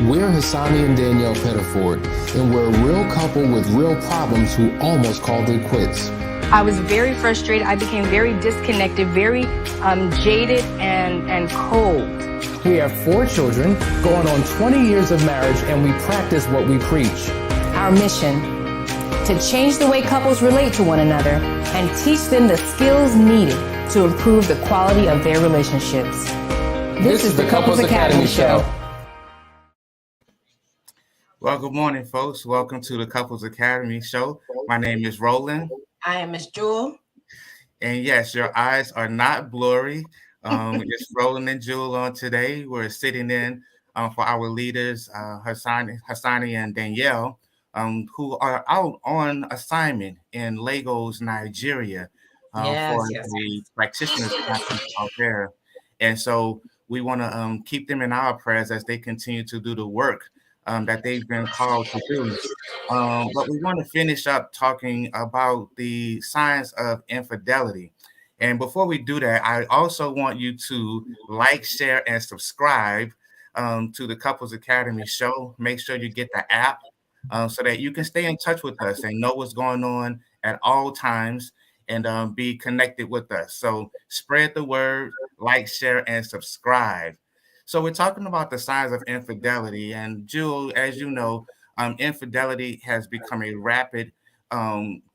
We're Hassani and Danielle Pettiford, and we're a real couple with real problems who almost called it quits. I was very frustrated. I became very disconnected, very jaded and cold. We have 4 children, going on 20 years of marriage, and we practice what we preach. Our mission, to change the way couples relate to one another and teach them the skills needed to improve the quality of their relationships. This is the Couples Academy Show. Well, good morning, folks. Welcome to the Couples Academy Show. My name is Roland. I am Miss Jewel. And yes, your eyes are not blurry. It's Roland and Jewel on today. We're sitting in for our leaders, Hassani and Danielle, who are out on assignment in Lagos, Nigeria, for the practitioners out there. And so we want to keep them in our prayers as they continue to do the work that they've been called to do. But we want to finish up talking about the signs of infidelity. And before we do that, I also want you to like, share, and subscribe to the Couples Academy Show. Make sure you get the app so that you can stay in touch with us and know what's going on at all times and be connected with us. So spread the word, like, share, and subscribe. So we're talking about the signs of infidelity. And Jewel, as you know, infidelity has become a rapid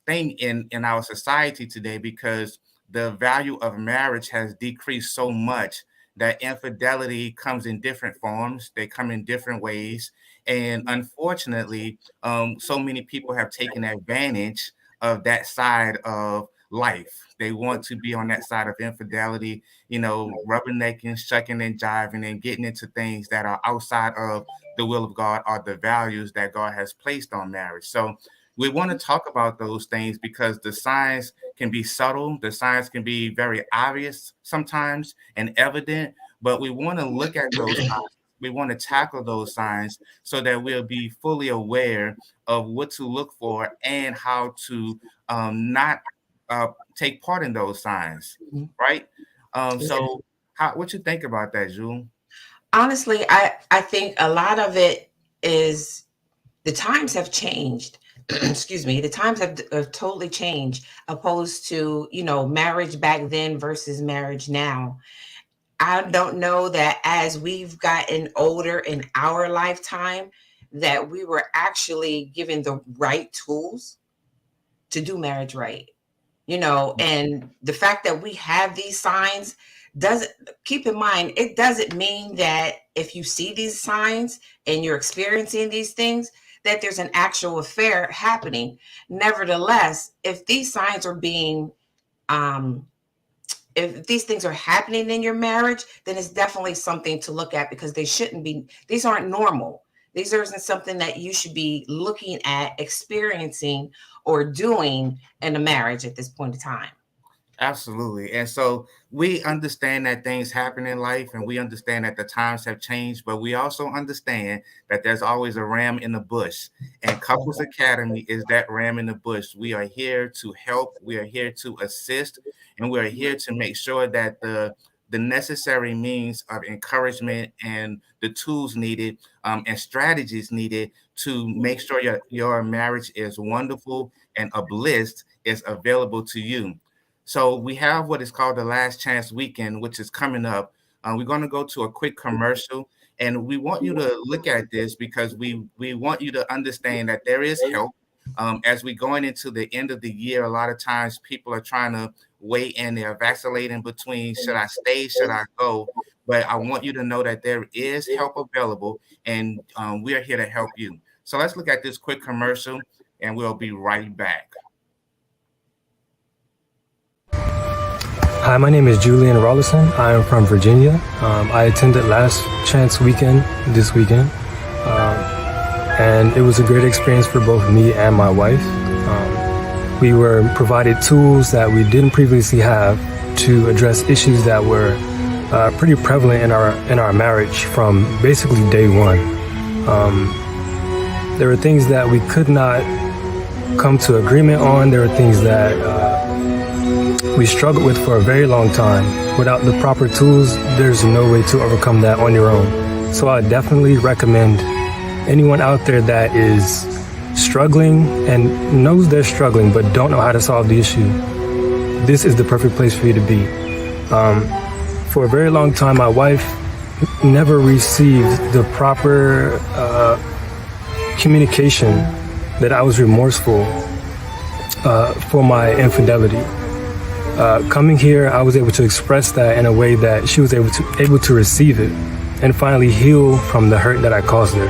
thing in our society today because the value of marriage has decreased so much that infidelity comes in different forms. They come in different ways. And unfortunately, so many people have taken advantage of that side of life. They want to be on that side of infidelity, rubbernecking, shucking and jiving and getting into things that are outside of the will of God or the values that God has placed on marriage. So we want to talk about those things because the signs can be subtle. The signs can be very obvious sometimes and evident, but we want to look at those signs. We want to tackle those signs so that we'll be fully aware of what to look for and how to not take part in those signs, right? So what you think about that, Jewel? Honestly, I think a lot of it is the times have changed. Excuse me. The times have totally changed opposed to, marriage back then versus marriage now. I don't know that as we've gotten older in our lifetime that we were actually given the right tools to do marriage right. And the fact that we have these signs keep in mind, it doesn't mean that if you see these signs and you're experiencing these things, that there's an actual affair happening. Nevertheless, if these signs are being, if these things are happening in your marriage, then it's definitely something to look at because they shouldn't be, these aren't normal. These isn't something that you should be looking at, experiencing, or doing in a marriage at this point in time. Absolutely. And so we understand that things happen in life and we understand that the times have changed, but we also understand that there's always a ram in the bush. And Couples Academy is that ram in the bush. We are here to help. We are here to assist. And we are here to make sure that the necessary means of encouragement and the tools needed and strategies needed to make sure your marriage is wonderful and a bliss is available to you. So we have what is called the Last Chance Weekend, which is coming up. We're going to go to a quick commercial, and we want you to look at this because we want you to understand that there is help. As we're going into the end of the year, a lot of times people are trying to weigh in. They're vacillating between should I stay, should I go? But I want you to know that there is help available, and we are here to help you. So let's look at this quick commercial, and we'll be right back. Hi, my name is Julian Rollison. I am from Virginia. I attended Last Chance Weekend this weekend, and it was a great experience for both me and my wife. We were provided tools that we didn't previously have to address issues that were pretty prevalent in our marriage from basically day one. There were things that we could not come to agreement on. There were things that we struggled with for a very long time. Without the proper tools, there's no way to overcome that on your own. So I definitely recommend anyone out there that is struggling and knows they're struggling but don't know how to solve the issue, this is the perfect place for you to be. For a very long time, my wife never received the proper communication that I was remorseful for my infidelity. Coming here, I was able to express that in a way that she was able to receive it and finally heal from the hurt that I caused her.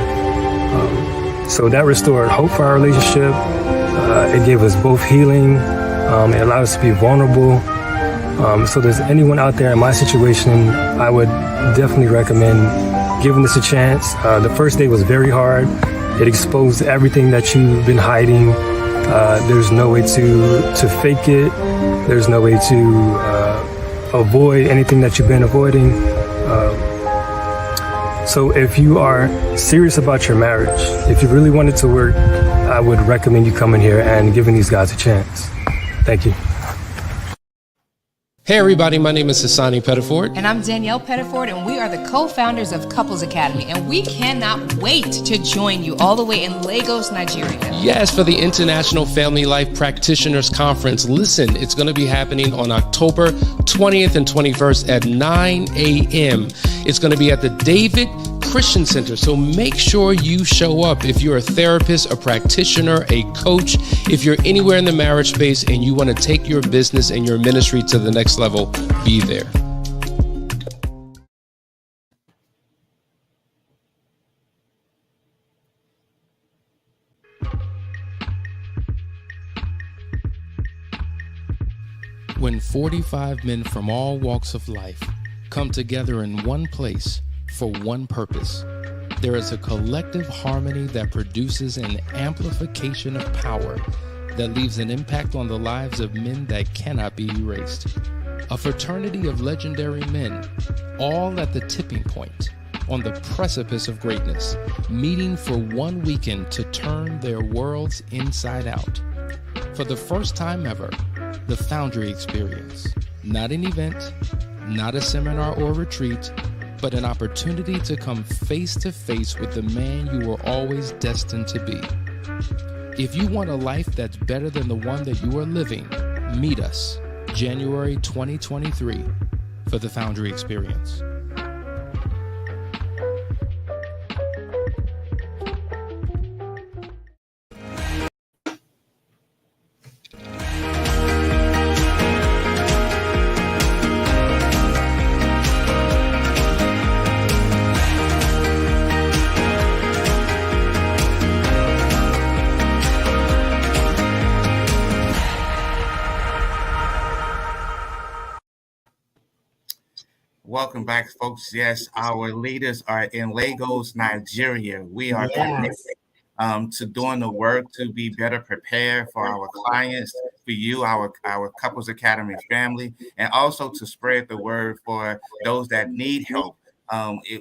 So that restored hope for our relationship. It gave us both healing. It allowed us to be vulnerable. So there's anyone out there in my situation, I would definitely recommend giving this a chance. The first day was very hard. It exposed everything that you've been hiding. There's no way to fake it. There's no way to avoid anything that you've been avoiding. So if you are serious about your marriage, if you really want it to work, I would recommend you coming here and giving these guys a chance. Thank you. Hey everybody, my name is Hassani Pettiford. And I'm Danielle Pettiford, and we are the co-founders of Couples Academy, and we cannot wait to join you all the way in Lagos, Nigeria. Yes, for the International Family Life Practitioners Conference. Listen, it's going to be happening on October 20th and 21st at 9 a.m. It's going to be at the David Christian Center, so make sure you show up. If you're a therapist, a practitioner, a coach, if you're anywhere in the marriage space and you want to take your business and your ministry to the next level, be there. When 45 men from all walks of life come together in one place for one purpose, there is a collective harmony that produces an amplification of power that leaves an impact on the lives of men that cannot be erased. A fraternity of legendary men, all at the tipping point, on the precipice of greatness, meeting for one weekend to turn their worlds inside out. For the first time ever, the Foundry experience. Not an event, not a seminar or retreat, but an opportunity to come face to face with the man you were always destined to be. If you want a life that's better than the one that you are living, meet us January 2023 for the Foundry experience. Welcome back, folks. Yes, our leaders are in Lagos, Nigeria. We are committed to doing the work to be better prepared for our clients, for you, our Couples Academy family, and also to spread the word for those that need help.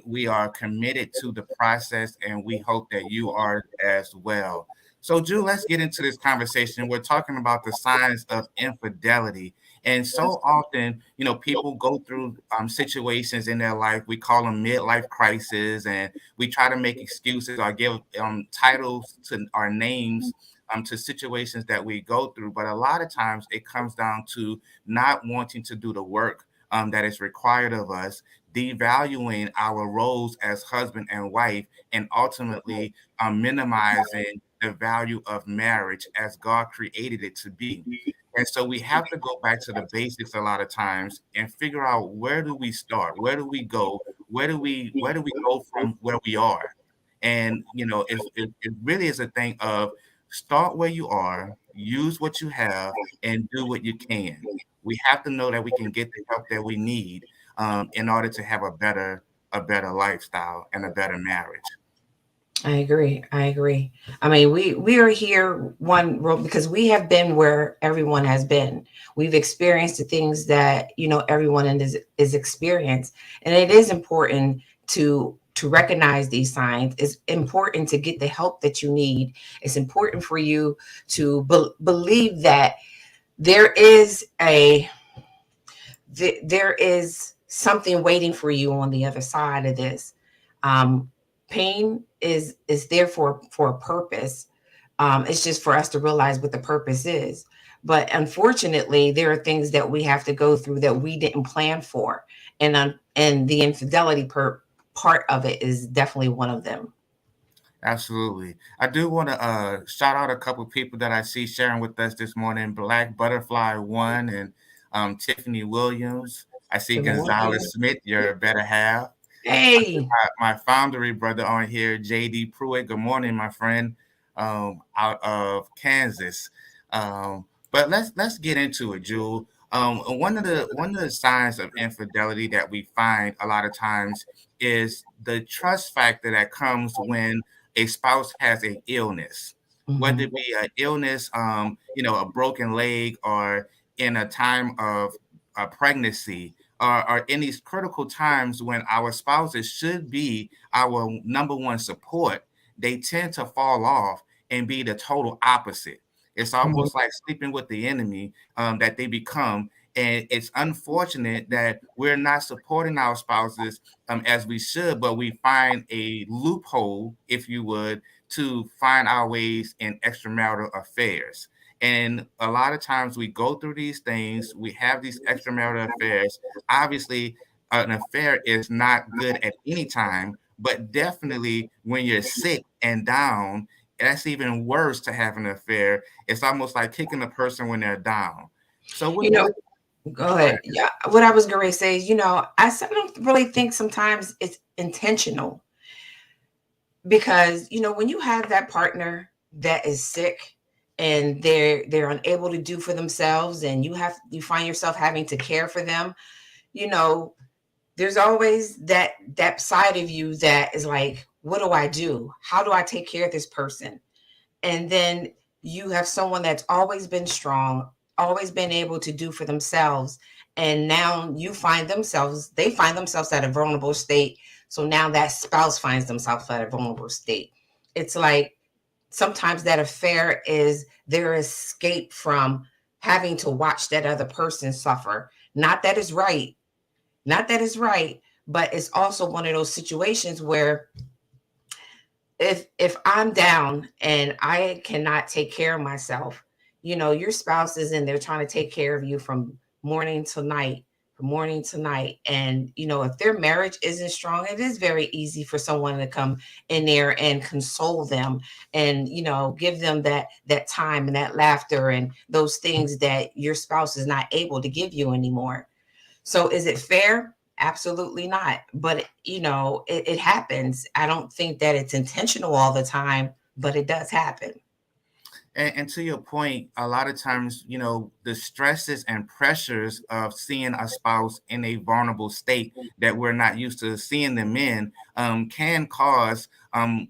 We are committed to the process, and we hope that you are as well. So, Drew, let's get into this conversation. We're talking about the signs of infidelity. And so often, people go through situations in their life. We call them midlife crises, and we try to make excuses or give titles to our names to situations that we go through. But a lot of times it comes down to not wanting to do the work that is required of us, devaluing our roles as husband and wife, and ultimately minimizing the value of marriage as God created it to be. And so we have to go back to the basics a lot of times and figure out, where do we start? Where do we go? Where do we go from where we are? And, it really is a thing of start where you are, use what you have, and do what you can. We have to know that we can get the help that we need in order to have a better lifestyle and a better marriage. I agree. I mean, we are here because we have been where everyone has been. We've experienced the things that, everyone is experienced. And it is important to recognize these signs. It's important to get the help that you need. It's important for you to believe that there is something waiting for you on the other side of this. pain is there for a purpose. It's just for us to realize what the purpose is. But unfortunately, there are things that we have to go through that we didn't plan for, and the infidelity part of it is definitely one of them. Absolutely. I do want to shout out a couple people that I see sharing with us this morning. Black Butterfly One and Tiffany Williams. I see Good morning. Gonzalez Smith, your better half. Hey, My Foundry brother on here, JD Pruitt. Good morning, my friend, out of Kansas. But let's get into it, Jewel. One of the signs of infidelity that we find a lot of times is the trust factor that comes when a spouse has an illness, whether it be an illness, a broken leg, or in a time of a pregnancy, or in these critical times when our spouses should be our number one support, they tend to fall off and be the total opposite. It's almost like sleeping with the enemy, that they become. And it's unfortunate that we're not supporting our spouses as we should, but we find a loophole, if you would, to find our ways in extramarital affairs. And a lot of times we go through these things, we have these extramarital affairs. Obviously, an affair is not good at any time, but definitely when you're sick and down, that's even worse to have an affair. It's almost like kicking a person when they're down. So go ahead. Yeah, what I was going to say is, I don't really think sometimes it's intentional, because when you have that partner that is sick and they're unable to do for themselves, and you find yourself having to care for them, there's always that side of you that is like, what do I do? How do I take care of this person? And then you have someone that's always been strong, always been able to do for themselves, and now they find themselves at a vulnerable state. So now that spouse finds themselves at a vulnerable state. It's like sometimes that affair is their escape from having to watch that other person suffer. Not that it's right, but it's also one of those situations where if I'm down and I cannot take care of myself, your spouse is in there trying to take care of you from morning to night, And, if their marriage isn't strong, it is very easy for someone to come in there and console them and, give them that time and that laughter and those things that your spouse is not able to give you anymore. So is it fair? Absolutely not. But, it happens. I don't think that it's intentional all the time, but it does happen. And to your point, a lot of times, the stresses and pressures of seeing a spouse in a vulnerable state that we're not used to seeing them in can cause a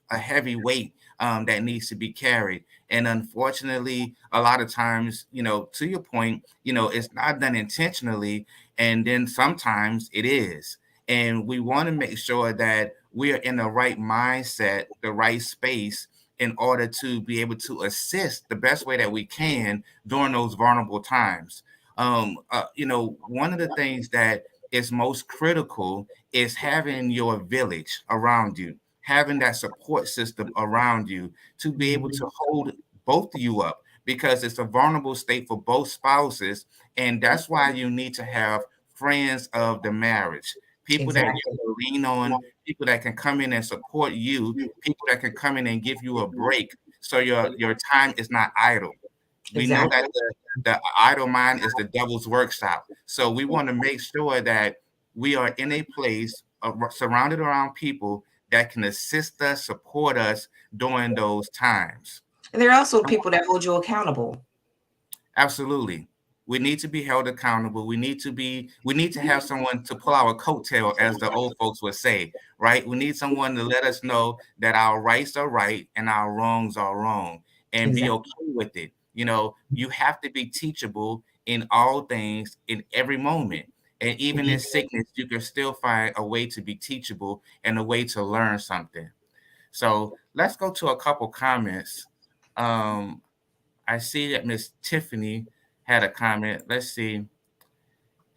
heavy weight that needs to be carried. And unfortunately, a lot of times, to your point, it's not done intentionally. And then sometimes it is. And we want to make sure that we are in the right mindset, the right space, in order to be able to assist the best way that we can during those vulnerable times. One of the things that is most critical is having your village around you, having that support system around you to be able to hold both of you up, because it's a vulnerable state for both spouses. And that's why you need to have friends of the marriage, people that you can lean on, people that can come in and support you, people that can come in and give you a break so your time is not idle. We know that the idle mind is the devil's workshop. So we want to make sure that we are in a place surrounded around people that can assist us, support us during those times. And there are also people that hold you accountable. Absolutely. We need to be held accountable. We need to have someone to pull our coattail, as the old folks would say, right? We need someone to let us know that our rights are right and our wrongs are wrong, and be okay with it. You have to be teachable in all things, in every moment. And even in sickness, you can still find a way to be teachable and a way to learn something. So let's go to a couple comments. I see that Miss Tiffany had a comment. Let's see.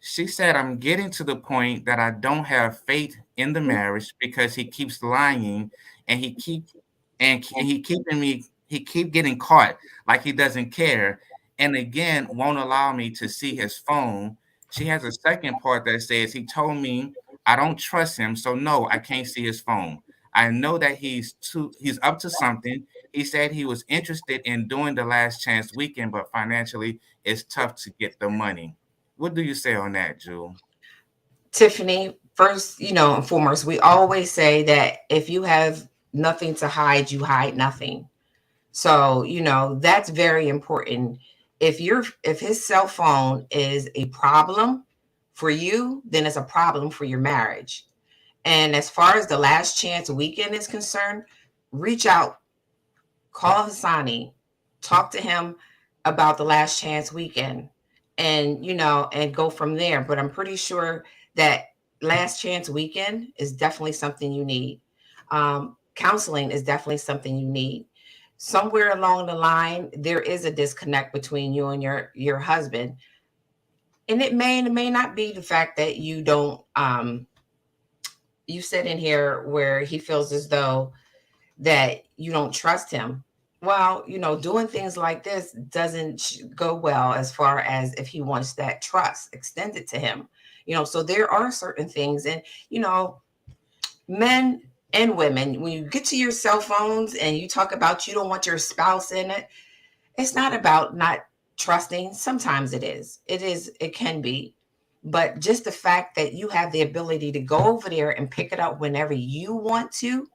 She said, I'm getting to the point that I don't have faith in the marriage because he keeps lying and he keeping me he keep getting caught like he doesn't care, and again won't allow me to see his phone. She has a second part that says he told me I don't trust him, so no, I can't see his phone. I know that he's up to something. He said he was interested in doing the last chance weekend, but financially it's tough to get the money. What do you say on that, Jewel? Tiffany, first, and foremost, we always say that if you have nothing to hide, you hide nothing. So, that's very important. If his cell phone is a problem for you, then it's a problem for your marriage. And as far as the last chance weekend is concerned, reach out, call Hassani, talk to him about the last chance weekend, and and go from there. But I'm pretty sure that last chance weekend is definitely something you need. Counseling is definitely something you need. Somewhere along the line, there is a disconnect between you and your husband, and it may not be the fact that you don't. You said in here where he feels as though that you don't trust him. Well, doing things like this doesn't go well as far as if he wants that trust extended to him. So there are certain things, and men and women, when you get to your cell phones and you talk about you don't want your spouse in it, it's not about not trusting. Sometimes it is. It can be. But just the fact that you have the ability to go over there and pick it up whenever you want to,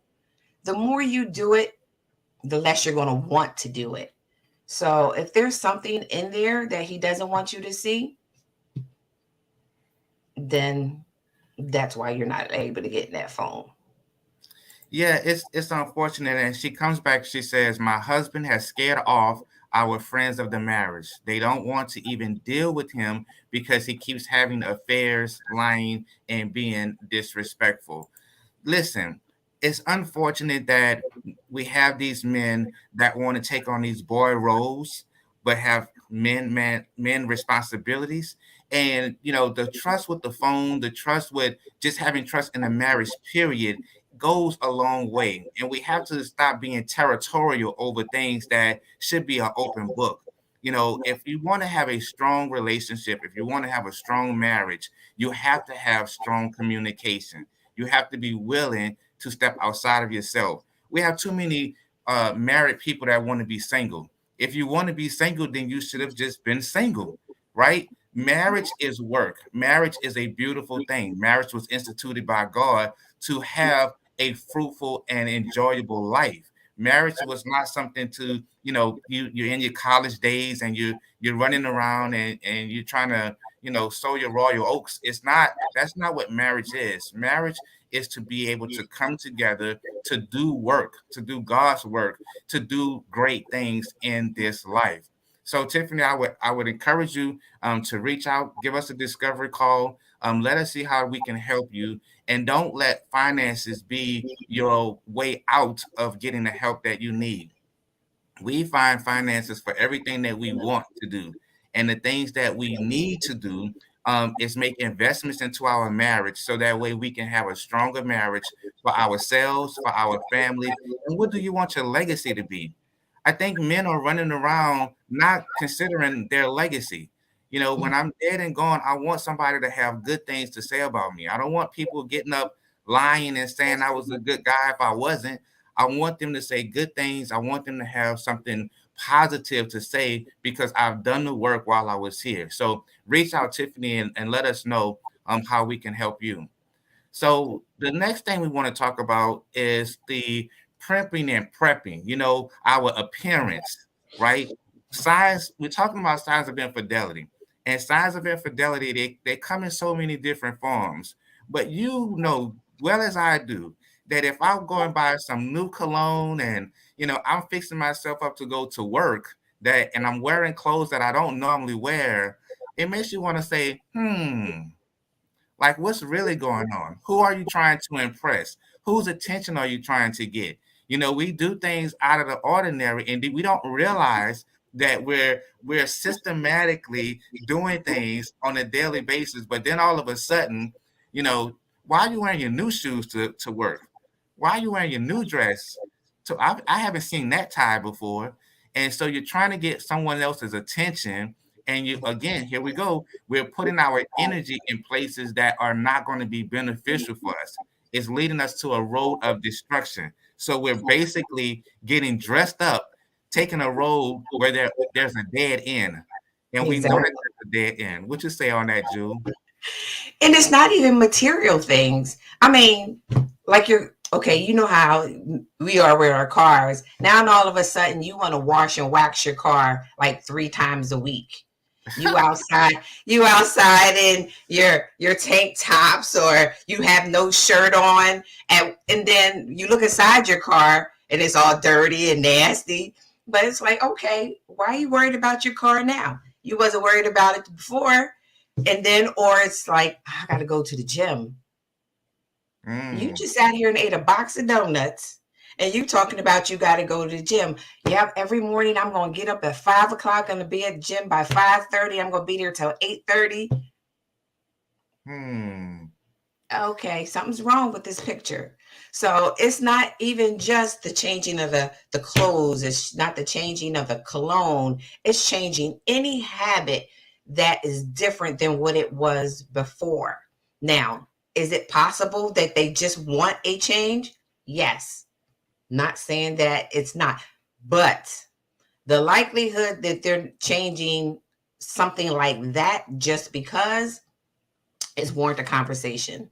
the more you do it, the less you're going to want to do it. So if there's something in there that he doesn't want you to see, then that's why you're not able to get in that phone. Yeah, it's unfortunate. And she comes back, she says, my husband has scared off our friends of the marriage. They don't want to even deal with him because he keeps having affairs, lying, and being disrespectful. Listen, it's unfortunate that we have these men that want to take on these boy roles, but have men responsibilities. And the trust with the phone, the trust with just having trust in a marriage, period, goes a long way. And we have to stop being territorial over things that should be an open book. If you want to have a strong relationship, if you want to have a strong marriage, you have to have strong communication. You have to be willing to step outside of yourself. We have too many married people that want to be single. If you want to be single, then you should have just been single, right? Marriage is work. Marriage is a beautiful thing. Marriage was instituted by God to have a fruitful and enjoyable life. Marriage was not something to, you're in your college days and you're running around and you're trying to, sow your royal oats. That's not what marriage is. Marriage is to be able to come together to do work, to do God's work, to do great things in this life. So Tiffany, I would encourage you to reach out, give us a discovery call. Let us see how we can help you, and don't let finances be your way out of getting the help that you need. We find finances for everything that we want to do, and the things that we need to do is make investments into our marriage, so that way we can have a stronger marriage for ourselves, for our family. And what do you want your legacy to be? I think men are running around not considering their legacy. When I'm dead and gone, I want somebody to have good things to say about me. I don't want people getting up lying and saying I was a good guy if I wasn't. I want them to say good things. I want them to have something positive to say because I've done the work while I was here. So reach out, Tiffany, and let us know how we can help you. So the next thing we want to talk about is the primping and prepping, our appearance, right? Signs, we're talking about signs of infidelity. And signs of infidelity, they come in so many different forms. But you know well as I do that if I'm going by some new cologne and I'm fixing myself up to go to work and I'm wearing clothes that I don't normally wear, it makes you want to say, like, what's really going on? Who are you trying to impress? Whose attention are you trying to get? We do things out of the ordinary, and we don't realize that we're systematically doing things on a daily basis, but then all of a sudden, you know, why are you wearing your new shoes to work? Why are you wearing your new dress? So I haven't seen that tie before. And so you're trying to get someone else's attention. And you, again, here we go. We're putting our energy in places that are not going to be beneficial for us. It's leading us to a road of destruction. So we're basically getting dressed up, taking a road where there's a dead end. And we know that there's a dead end. What you say on that, Jewel? And it's not even material things. I mean, like okay, you know how we are with our cars. Now and all of a sudden you want to wash and wax your car like 3 times a week. You outside in your tank tops, or you have no shirt on, and then you look inside your car and it's all dirty and nasty. But it's like, okay, why are you worried about your car now? You wasn't worried about it before. And then, or it's like, I gotta go to the gym. You just sat here and ate a box of donuts, and you talking about you got to go to the gym. Yep, every morning I'm going to get up at 5 o'clock. I'm going to be at the gym by 5:30. I'm going to be there till 8:30. Okay, something's wrong with this picture. So it's not even just the changing of the clothes. It's not the changing of the cologne. It's changing any habit that is different than what it was before. Now, is it possible that they just want a change? Yes. Not saying that it's not, but the likelihood that they're changing something like that just because is warrant a conversation.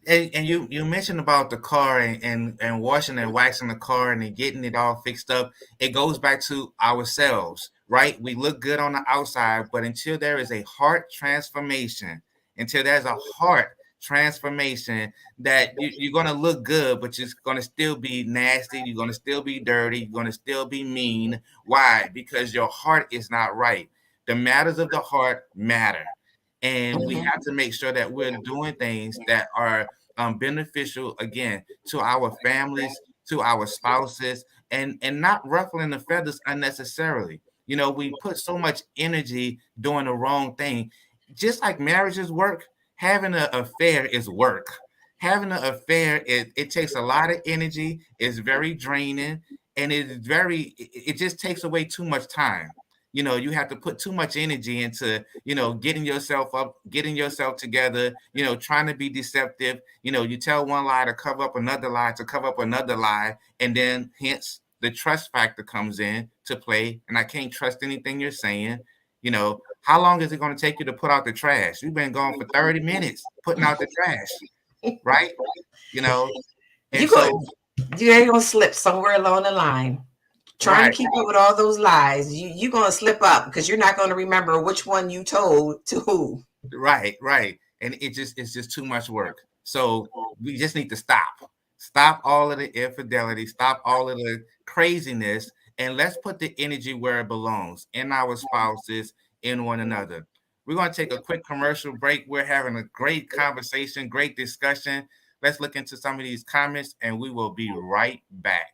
And you mentioned about the car and washing and waxing the car and then getting it all fixed up. It goes back to ourselves, right? We look good on the outside, but until there is a heart transformation, until there's a heart transformation, that you're going to look good, but you're going to still be nasty. You're going to still be dirty. You're going to still be mean. Why? Because your heart is not right. The matters of the heart matter. And we have to make sure that we're doing things that are beneficial, again, to our families, to our spouses, and not ruffling the feathers unnecessarily. You know, we put so much energy doing the wrong thing. Just like marriages work, having an affair is work. Having an affair, it takes a lot of energy. It's very draining, and it just takes away too much time. You know, you have to put too much energy into, you know, getting yourself up, getting yourself together, you know, trying to be deceptive. You know, you tell one lie to cover up another lie, and then hence the trust factor comes in to play. And I can't trust anything you're saying. You know, how long is it going to take you to put out the trash? You've been gone for 30 minutes putting out the trash, right? You know, and you're going to slip somewhere along the line. Trying to keep up with all those lies, you're going to slip up because you're not going to remember which one you told to who. Right. And it's just too much work. So we just need to stop all of the infidelity, stop all of the craziness, and let's put the energy where it belongs, in our spouses, in one another. We're going to take a quick commercial break. We're having a great conversation, great discussion. Let's look into some of these comments, and we will be right back.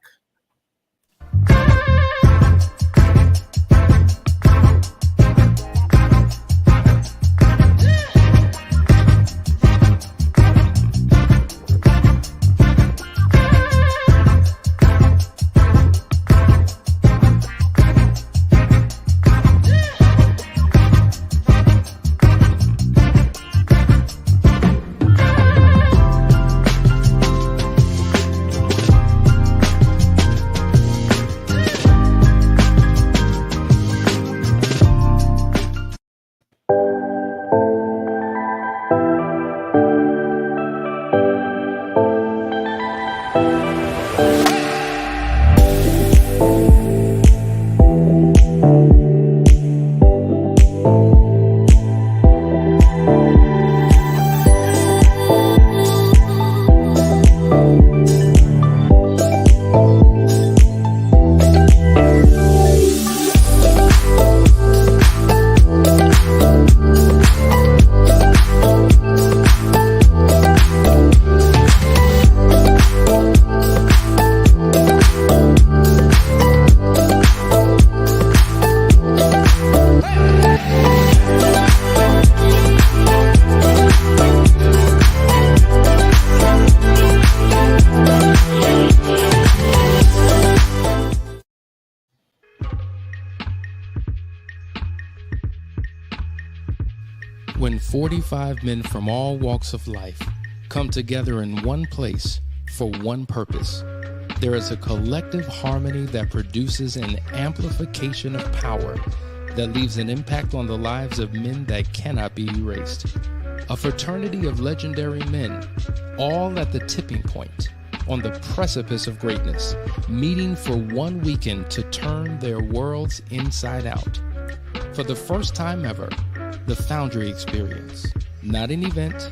45 men from all walks of life come together in one place for one purpose. There is a collective harmony that produces an amplification of power that leaves an impact on the lives of men that cannot be erased. A fraternity of legendary men, all at the tipping point, on the precipice of greatness, meeting for one weekend to turn their worlds inside out. For the first time ever, the Foundry experience. Not an event,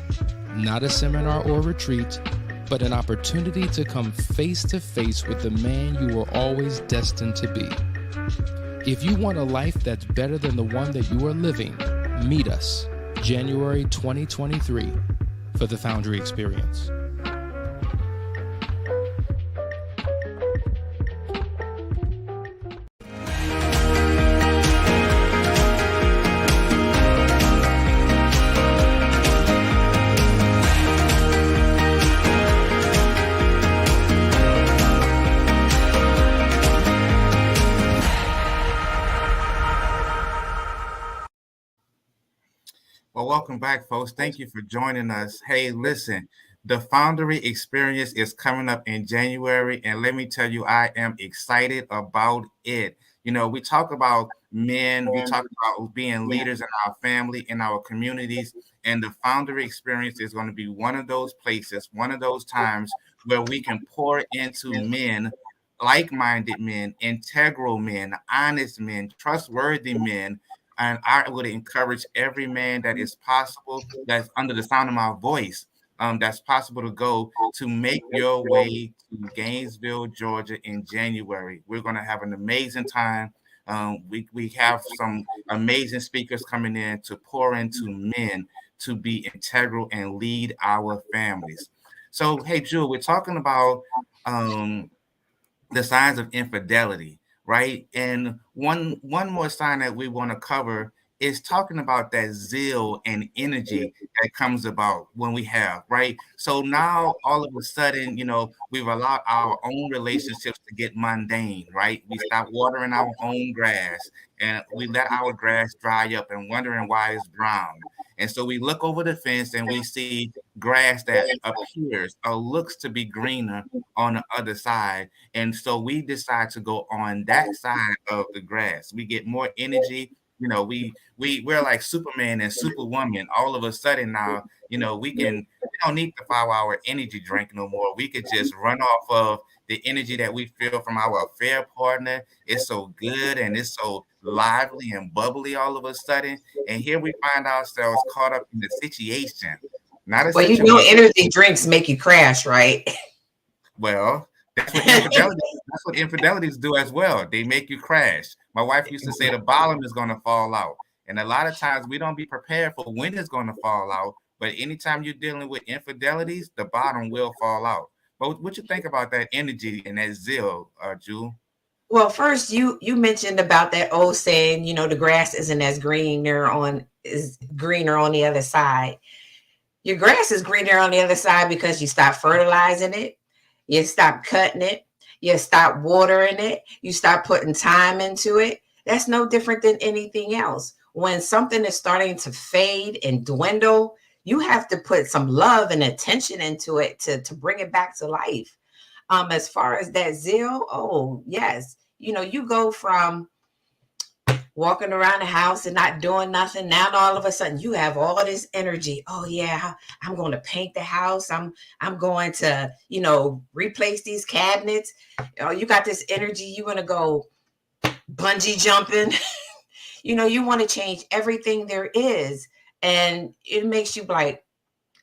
not a seminar or retreat, but an opportunity to come face to face with the man you were always destined to be. If you want a life that's better than the one that you are living, meet us January 2023 for the Foundry experience. Well, welcome back, folks. Thank you for joining us. Hey, listen, the Foundry experience is coming up in January, and let me tell you, I am excited about it. You know, we talk about men, we talk about being leaders in our family, in our communities, and the Foundry experience is going to be one of those places, one of those times where we can pour into men, like-minded men, integral men, honest men, trustworthy men. And I would encourage every man that is possible, that's under the sound of my voice, that's possible to go to make your way to Gainesville, Georgia in January. We're going to have an amazing time. We have some amazing speakers coming in to pour into men to be integral and lead our families. So, hey, Jewel, we're talking about the signs of infidelity. Right. And one more sign that we want to cover is talking about that zeal and energy that comes about when we have. Right. So now all of a sudden, you know, we've allowed our own relationships to get mundane. Right. We stop watering our own grass and we let our grass dry up and wondering why it's brown. And so we look over the fence and we see grass that appears or looks to be greener on the other side. And so we decide to go on that side of the grass. We get more energy. You know, we're like Superman and Superwoman. All of a sudden now, you know, we don't need to follow our energy drink no more. We could just run off of the energy that we feel from our affair partner. It's so good and it's so lively and bubbly all of a sudden. And here we find ourselves caught up in the situation. Not a situation. You know, energy drinks make you crash, right? Well, that's what infidelities do as well. They make you crash. My wife used to say the bottom is going to fall out. And a lot of times we don't be prepared for when it's going to fall out. But anytime you're dealing with infidelities, the bottom will fall out. But what you think about that energy and that zeal, Jewel? Well, first you mentioned about that old saying, you know, the grass isn't as greener on the other side. Your grass is greener on the other side because you stop fertilizing it, you stop cutting it, you stop watering it, you stop putting time into it. That's no different than anything else. When something is starting to fade and dwindle, you have to put some love and attention into it to bring it back to life. As far as that zeal, oh yes, you know, you go from walking around the house and not doing nothing. Now all of a sudden you have all this energy. Oh yeah, I'm going to paint the house. I'm going to, you know, replace these cabinets. Oh, you got this energy. You want to go bungee jumping. You know, you want to change everything there is. And it makes you like,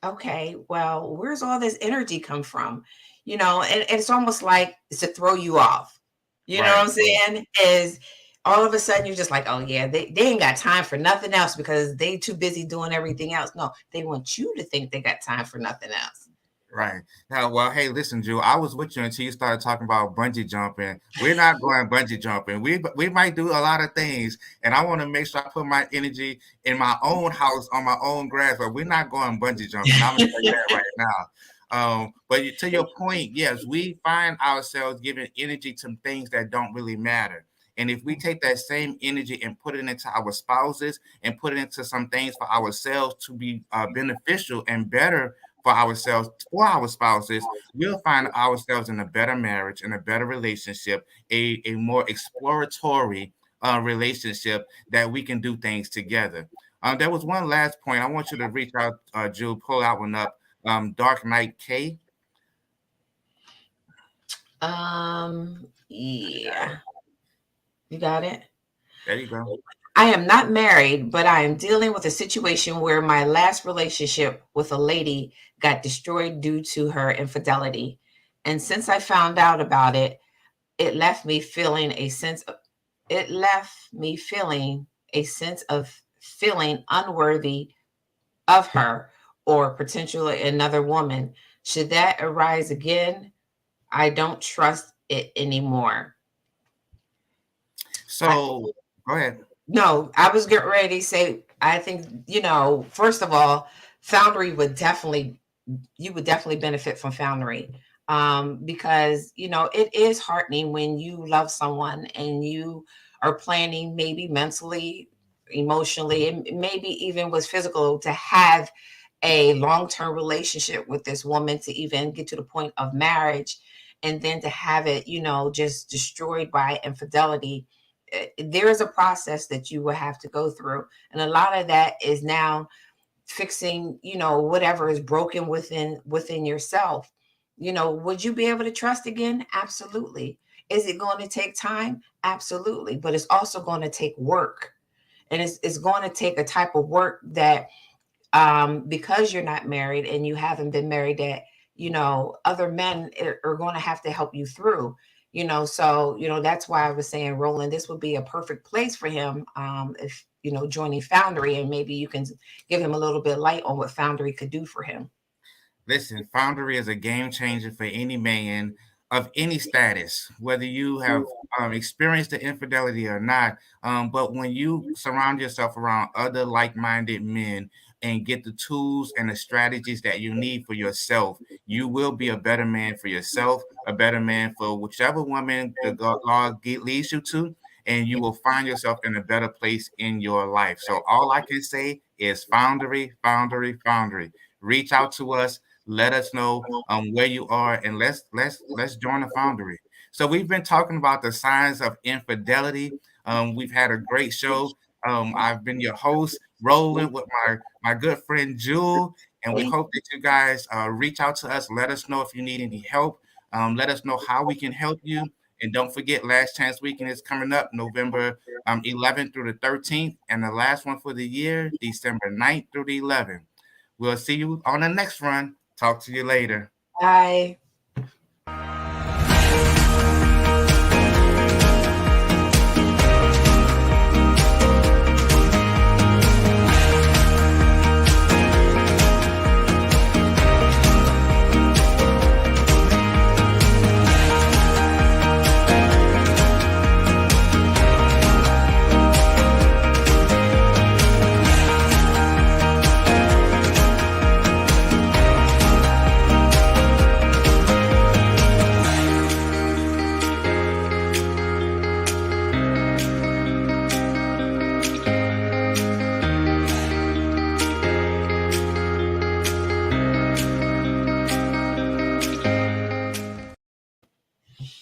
okay, well, where's all this energy come from? You know, and it's almost like it's to throw you off. You know what I'm saying? Is all of a sudden you're just like, oh yeah, they ain't got time for nothing else because they too busy doing everything else. No, they want you to think they got time for nothing else. Right. Now, well, hey, listen, Drew, I was with you until you started talking about bungee jumping. We're not going bungee jumping. We might do a lot of things, and I want to make sure I put my energy in my own house on my own grass, but we're not going bungee jumping. I'm going to say that right now. But to your point, yes, we find ourselves giving energy to things that don't really matter. And if we take that same energy and put it into our spouses and put it into some things for ourselves to be beneficial and better for ourselves, for our spouses, we'll find ourselves in a better marriage, in a better relationship, a more exploratory relationship that we can do things together. There was one last point. I want you to reach out, Jude, pull that one up. Dark Knight K. Yeah. You got it? There you go. I am not married, but I am dealing with a situation where my last relationship with a lady got destroyed due to her infidelity. And since I found out about it, it left me feeling a sense of feeling unworthy of her or potentially another woman. Should that arise again, I don't trust it anymore. So go ahead. No, I was getting ready to say, I think, first of all, Foundry you would definitely benefit from Foundry. Because, it is heartening when you love someone and you are planning maybe mentally, emotionally, and maybe even with physical to have a long-term relationship with this woman to even get to the point of marriage, and then to have it, just destroyed by infidelity. There is a process that you will have to go through, and a lot of that is now fixing, whatever is broken within yourself. Would you be able to trust again? Absolutely. Is it going to take time? Absolutely. But it's also going to take work, and it's going to take a type of work that, because you're not married and you haven't been married, that other men are going to have to help you through. So that's why I was saying, Roland, this would be a perfect place for him, if joining Foundry, and maybe you can give him a little bit of light on what Foundry could do for him. Listen, Foundry is a game changer for any man of any status, whether you have experienced the infidelity or not. But when you surround yourself around other like-minded men and get the tools and the strategies that you need for yourself, you will be a better man for yourself, a better man for whichever woman the God leads you to, and you will find yourself in a better place in your life. So all I can say is Foundry, Foundry, Foundry. Reach out to us. Let us know where you are, and let's join the Foundry. So we've been talking about the signs of infidelity. We've had a great show. I've been your host, Roland, with my good friend Jewel, and we hope that you guys reach out to us. Let us know if you need any help. Let us know how we can help you. And don't forget, Last Chance Weekend is coming up November 11th through the 13th, and the last one for the year, December 9th through the 11th. We'll see you on the next run. Talk to you later. Bye.